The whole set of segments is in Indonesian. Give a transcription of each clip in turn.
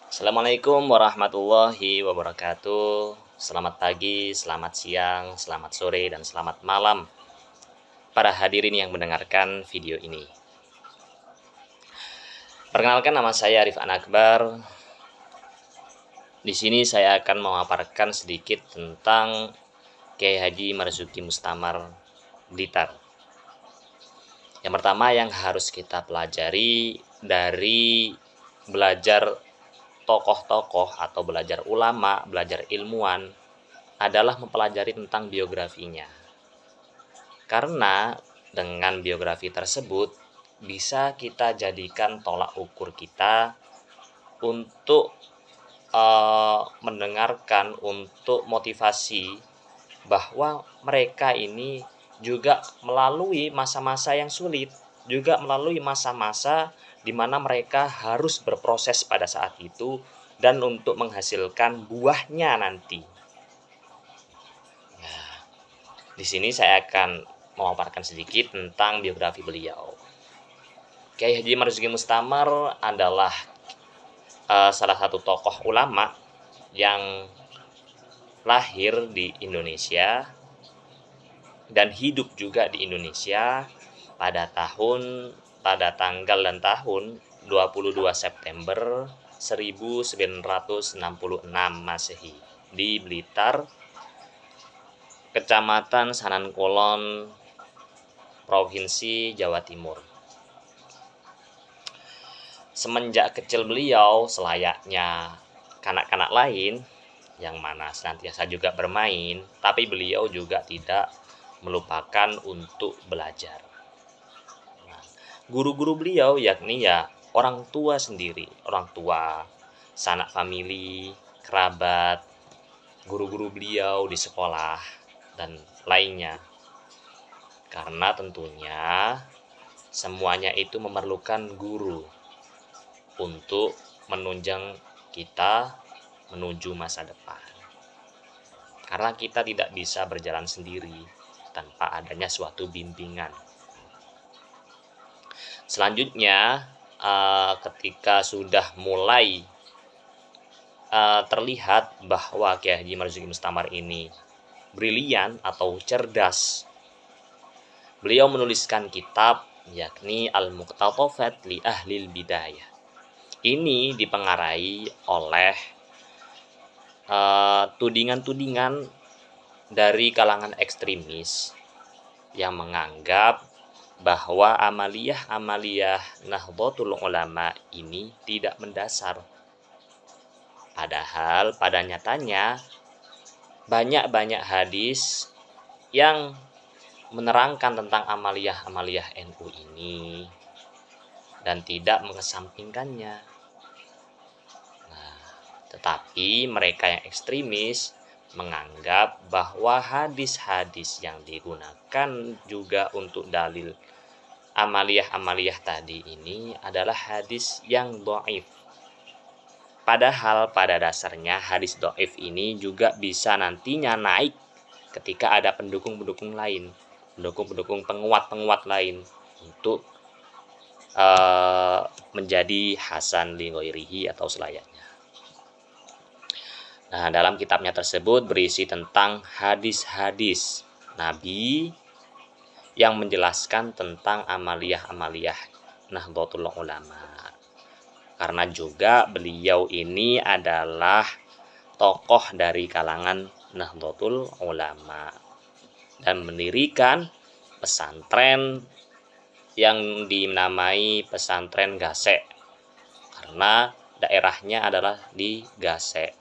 Assalamualaikum warahmatullahi wabarakatuh. Selamat pagi, selamat siang, selamat sore, dan selamat malam para hadirin yang mendengarkan video ini. Perkenalkan, nama saya Arifan Akbar. Di sini saya akan memaparkan sedikit tentang Kiai Haji Marzuki Mustamar Blitar. Yang pertama yang harus kita pelajari dari belajar tokoh-tokoh atau belajar ulama, belajar ilmuwan adalah mempelajari tentang biografinya. Karena dengan biografi tersebut bisa kita jadikan tolak ukur kita untuk mendengarkan, untuk motivasi bahwa mereka ini juga melalui masa-masa yang sulit, juga melalui masa-masa di mana mereka harus berproses pada saat itu dan untuk menghasilkan buahnya nanti. Nah, di sini saya akan memaparkan sedikit tentang biografi beliau. Kiai Haji Marzuki Mustamar adalah salah satu tokoh ulama yang lahir di Indonesia dan hidup juga di Indonesia pada tanggal dan tahun 22 September 1966 Masehi di Blitar, Kecamatan Sanankulon, Provinsi Jawa Timur. Semenjak kecil beliau selayaknya kanak-kanak lain yang mana senantiasa juga bermain, tapi beliau juga tidak melupakan untuk belajar. Nah, guru-guru beliau yakni orang tua sendiri, orang tua, sanak famili, kerabat, guru-guru beliau di sekolah, dan lainnya. Karena tentunya semuanya itu memerlukan guru untuk menunjang kita menuju masa depan. Karena kita tidak bisa berjalan sendiri tanpa adanya suatu bimbingan. Selanjutnya, ketika sudah mulai terlihat bahwa Kiai Haji Marzuki Mustamar ini brilian atau cerdas, beliau menuliskan kitab yakni Al-Muqtatafat li Ahlil Bidayah. Ini dipengaruhi oleh tudingan-tudingan dari kalangan ekstremis yang menganggap bahwa amaliyah Nahdlatul Ulama ini tidak mendasar. Padahal pada nyatanya banyak hadis yang menerangkan tentang amaliyah NU ini dan tidak mengesampingkannya. Tetapi mereka yang ekstremis menganggap bahwa hadis-hadis yang digunakan juga untuk dalil amaliyah tadi ini adalah hadis yang dhaif. Padahal pada dasarnya hadis dhaif ini juga bisa nantinya naik ketika ada pendukung-pendukung lain, pendukung penguat lain untuk menjadi hasan li ghairihi atau selayaknya. Nah, dalam kitabnya tersebut berisi tentang hadis-hadis Nabi yang menjelaskan tentang amaliyah Nahdlatul Ulama. Karena juga beliau ini adalah tokoh dari kalangan Nahdlatul Ulama dan mendirikan pesantren yang dinamai pesantren Gasek karena daerahnya adalah di Gasek.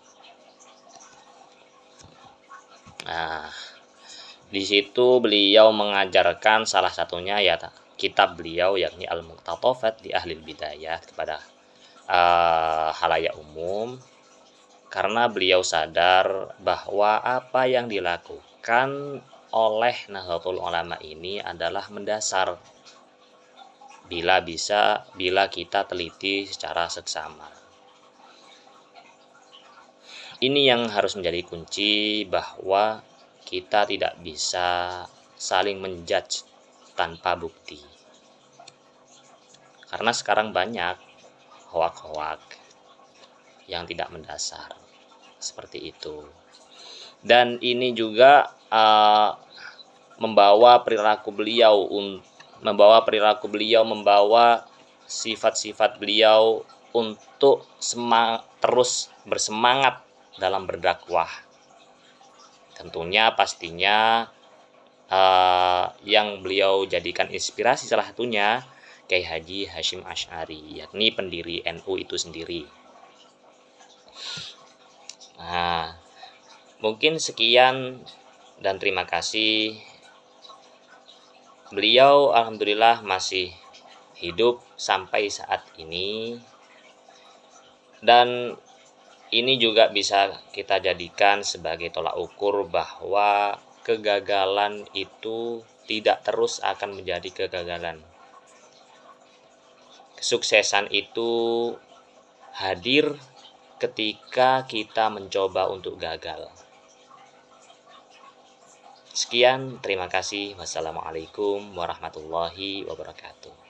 Nah, di situ beliau mengajarkan salah satunya kitab beliau yakni Al-Muqtatafat di Ahlil Bidayah kepada halayak umum, karena beliau sadar bahwa apa yang dilakukan oleh Nahdlatul Ulama ini adalah mendasar bila kita teliti secara seksama. Ini yang harus menjadi kunci bahwa kita tidak bisa saling menjudge tanpa bukti. Karena sekarang banyak hoak-hoak yang tidak mendasar. Seperti itu. Dan ini juga membawa sifat-sifat beliau untuk terus bersemangat dalam berdakwah. Tentunya pastinya yang beliau jadikan inspirasi salah satunya Kiai Haji Hasyim Asy'ari, yakni pendiri NU itu sendiri. Nah, mungkin sekian dan terima kasih. Beliau alhamdulillah masih hidup sampai saat ini, dan ini juga bisa kita jadikan sebagai tolak ukur bahwa kegagalan itu tidak terus akan menjadi kegagalan. Kesuksesan itu hadir ketika kita mencoba untuk gagal. Sekian, terima kasih. Wassalamualaikum warahmatullahi wabarakatuh.